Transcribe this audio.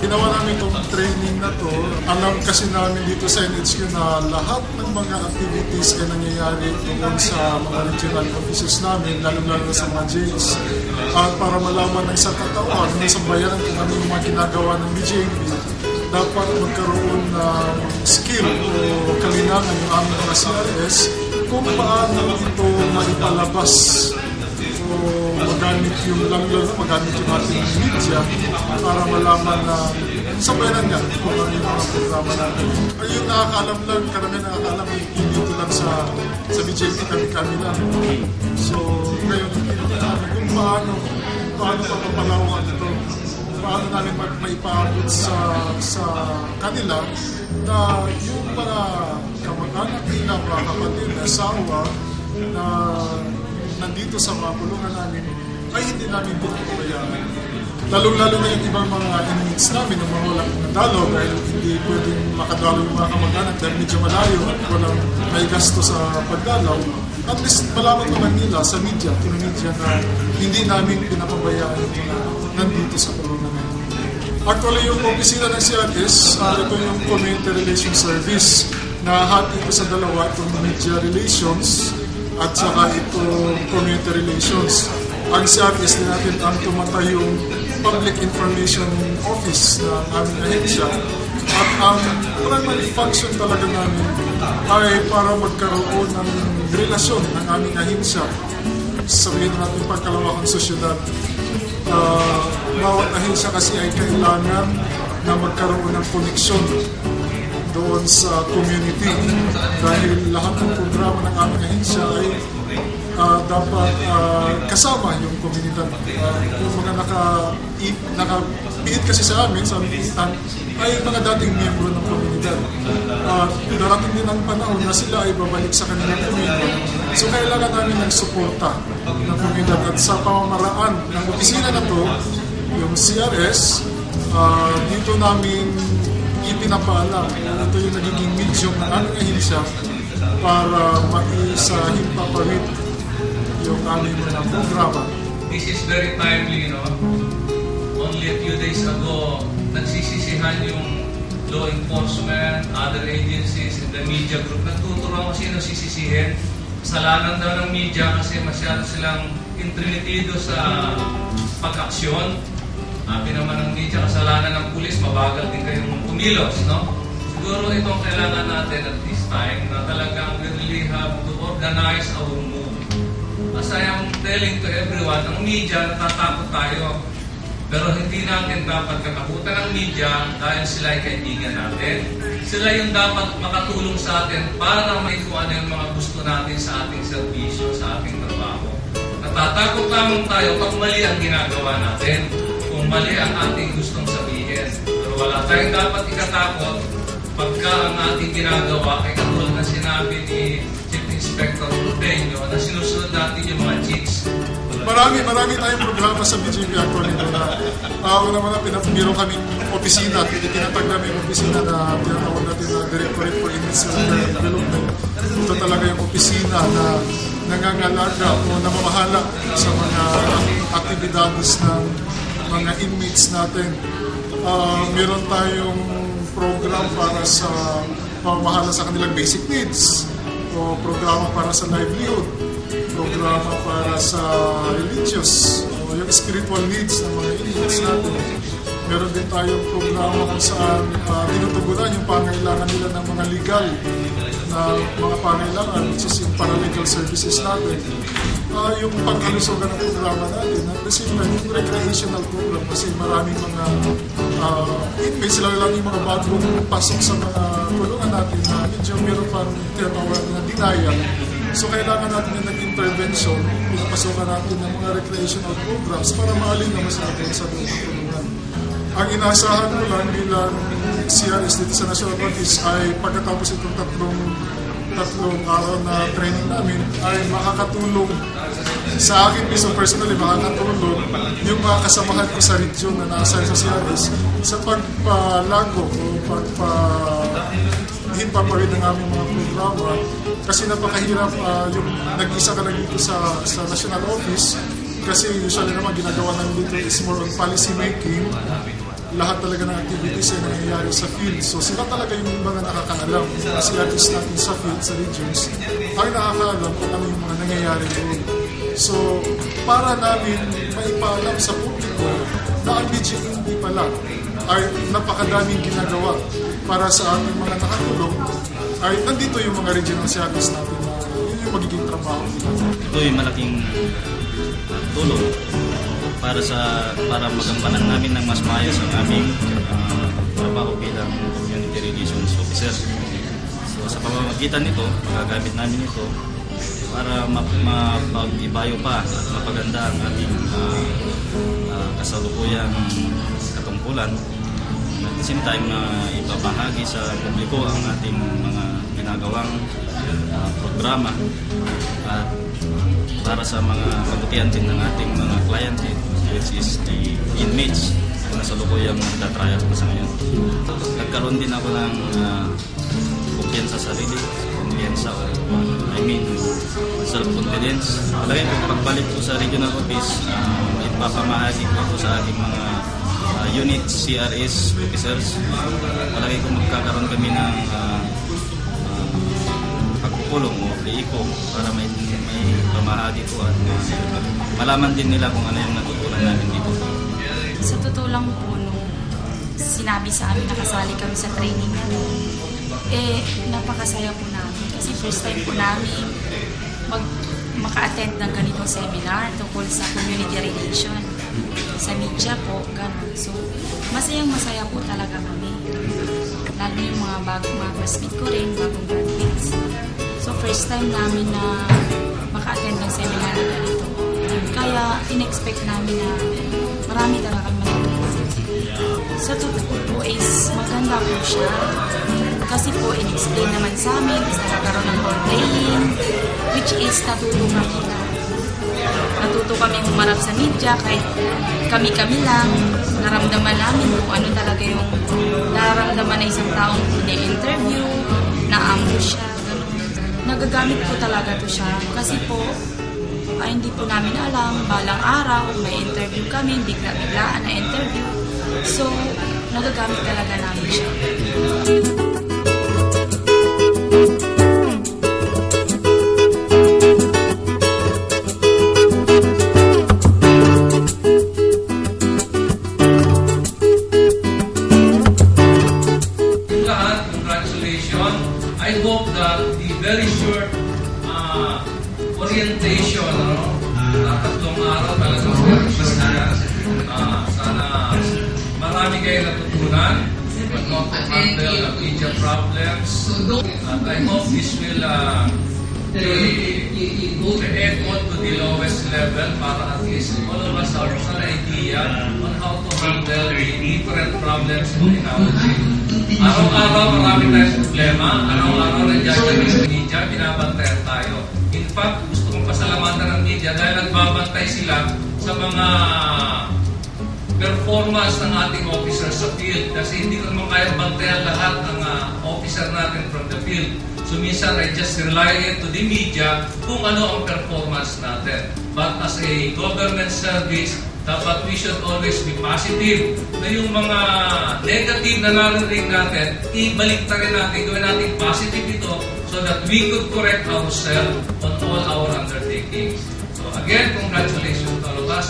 Ginawa namin itong training na to. Alam kasi namin dito sa NHQ na lahat ng mga activities ay nangyayari doon sa mga regional offices namin, lalo-lalo sa mga jails. At para malaman ng isang katawan sa bayan kung ano yung mga ginagawa ng BJP, dapat magkaroon ng skill o kalinangan yung aming mga CRS kung paano ito maipalabas o magamit yung magamit yung ating media para malaman na sa bayanan nga kung ano yung mga programa natin. Ay yung nakakaalam lang, karamihan nakakaalam yung dito lang sa BJP kami lang. So ngayon kung paano papapalawan ito, paano namin maipaabot sa kanila na yung mga kamag-anak nila, mga kapatid, asawa na nandito sa mga kulungan namin ay hindi namin pinapabayaan. Lalo-lalo na yung ibang mga inmates namin na mga walang nadalo dahil hindi pwedeng makadalo yung mga kamag-anak dahil medyo malayo at walang may gasto sa pagdalaw. At least malaman naman nila sa media, na hindi namin pinapabayaan yung mga nandito sa kulungan namin. Actually, yung opisina ng CRS, ito yung Community Relations Service na hati ito sa dalawa, itong Media Relations at saka itong Community Relations. Ang CRS din natin ang tumatayong Public Information Office na aming ahensya. At ang primary function talaga namin ay para magkaroon ng relasyon ng aming ahensya. Sabihin natin pagkalawakang sosyedad. Bawat ahensya kasi ay kailangan na magkaroon ng koneksyon doon sa community dahil lahat ng programa ng aming ahensya ay dapat kasama yung komunidad. Yung mga nakapiit kasi sa amin, sa aming piitan, ay mga dating miyembro ng komunidad. Darating din ang panahon na sila ay babalik sa kanilang komunidad. So kailangan namin ng suporta ng komunidad at sa pamamaraan ng opisina na to, yung CRS, dito namin ipinapaalam. Ito yung nagiging medium ng aming ahensya para maisahimpapawid yung aming mga programa. This is very timely, no? Only a few days ago, nagsisisihan yung law enforcement, other agencies, and the media group. Nagtuturuan kung sino sisisihin. Kasalanan daw ng media kasi masyado silang intrinitido sa pag-aksyon. Sabi naman ng media, kasalanan ng pulis, mabagal din kayong kumilos, no? Siguro itong kailangan natin at this time na talagang we really have to organize our move. As I am telling to everyone, ang media, natatakot tayo. Pero hindi natin dapat katakutan ng media dahil sila ay kaibigan natin. Sila yung dapat makatulong sa atin para may kung ano yung mga gusto natin sa ating serbisyo, sa ating trabaho. Natatakot lamang tayo pag mali ang ginagawa natin, kung mali ang ating gustong sabihin. Pero wala tayong dapat ikatakot pagka ang ating ginagawa ay katulad na sinabi ni Chief Inspector Ruteño na sinusunod natin yung mga chicks. Marami tayong programa sa BJP actually na una-una meron kaming opisina, tinatag namin yung opisina na tinatawag natin na Directorate for Inmates Development. Ito talaga yung opisina na nangangalaga o namamahala sa mga aktibidades ng mga inmates natin. Meron tayong program para sa pamamahala sa kanilang basic needs o programa para sa livelihood, programa para sa religious o yung spiritual needs ng mga inmates natin. Meron din tayong programa kung saan tinutugunan yung pangailangan nila ng mga legal na mga pangailangan, which is yung paralegal services natin. Yung pangkalusugan ng programa natin, at the same time, yung recreational program kasi maraming mga inmates, sila lang yung mga bagong pasok sa mga kulungan natin na medyo meron pang tinatawag na denial. So kailangan natin yung nag-intervention, pinapasukan natin ng mga recreational programs para maalin naman sa atin sa mga kulungan. Ang inaasahan ko lang bilang CRS dito sa National Office ay pagkatapos itong 3 tatlong araw na training namin ay makakatulong sa akin mismo personally, makakatulong yung mga kasamahan ko sa region na nasa sa CRS sa pagpalago o pagpaparin ng aming mga programa. Kasi napakahirap yung nag-isa ka lang dito sa national office kasi usually naman ginagawa namin dito is more on policy making. Lahat talaga ng activities ay nangyayari sa field. So sila talaga yung mga nakakaalam. Kasi artists natin sa field, sa regions, ay nakakaalam kung ano yung mga nangyayari doon. So para namin maipaalam sa publiko na ang BGMP pala ay napakadaming ginagawa para sa ating mga nakatulong, ay nandito yung mga regional artists natin na yun yung magiging trabaho nila. Ito yung malaking tulong para magampanan namin ng mas maayos ang aming trabaho bilang community relations officer. So sa pamamagitan nito, magagamit namin ito para mapag-ibayo pa at mapaganda ang aming kasalukuyang katungkulan. At the same time na ipapahagi sa publiko ang ating mga ginagawang programa at para sa mga kabutihan din ng ating mga kliyente, which is the inmates na salukuyang nagtatrial ko sa ngayon. Nagkaroon din ako ng kumpiyansa sa sarili, kumpiyansa o self-confidence. Palagi ko pagbalik ko sa regional office, ipapamahagi ko ito sa ating mga unit CRS officers. Palagi ko magkakaroon kami ng pagpupulong o liiko para may pamahagi ko at malaman din nila kung ano yung natutunan namin dito. Sa totoo lang po, nung sinabi sa amin na kasali kami sa training na napakasaya po namin. Kasi first time po namin maka-attend ng ganitong seminar tungkol sa community relation. Sa media po, gano'n. So, masayang-masaya po talaga kami. Lalo yung mga classmates ko rin, bagong graduates. So, first time namin na maka-attend ng seminar na ganito. Kaya, in-expect namin na marami talaga kami matutunan. Sa totoo po is maganda po siya. Kasi po, in-explain naman sa amin, is nakakaroon ng role playing, which is natuto kami humarap sa media kahit kami-kami lang. Naramdaman namin kung ano talaga yung nararamdaman na isang taong ini-interview, na-ambush siya. Nagagamit po talaga to siya. Kasi po, hindi po namin alam, balang araw, may interview kami, bigla-biglaan na interview. So, nagagamit talaga namin siya. I hope that the very short orientation, tatlong araw talagang sana marami kayo natutunan on how to handle the media problems. And I hope this will be on to the lowest level para at least all of us have an idea on how to handle the different problems in our life. Araw-araw marami tayong problema, araw-araw nandiyan yung media, binabantayan tayo. In fact, gusto kong pasalamatan ng media dahil nagbabantay sila sa mga performance ng ating officers sa field kasi hindi naman kaya bantayan lahat ng officer natin from the field. So minsan I just rely to the media kung ano ang performance natin. But as a government service, dapat we should always be positive na yung mga negative na narinig natin, ibalik na rin natin, gawin natin positive ito so that we could correct ourselves on all our undertakings. So again, congratulations to all of us.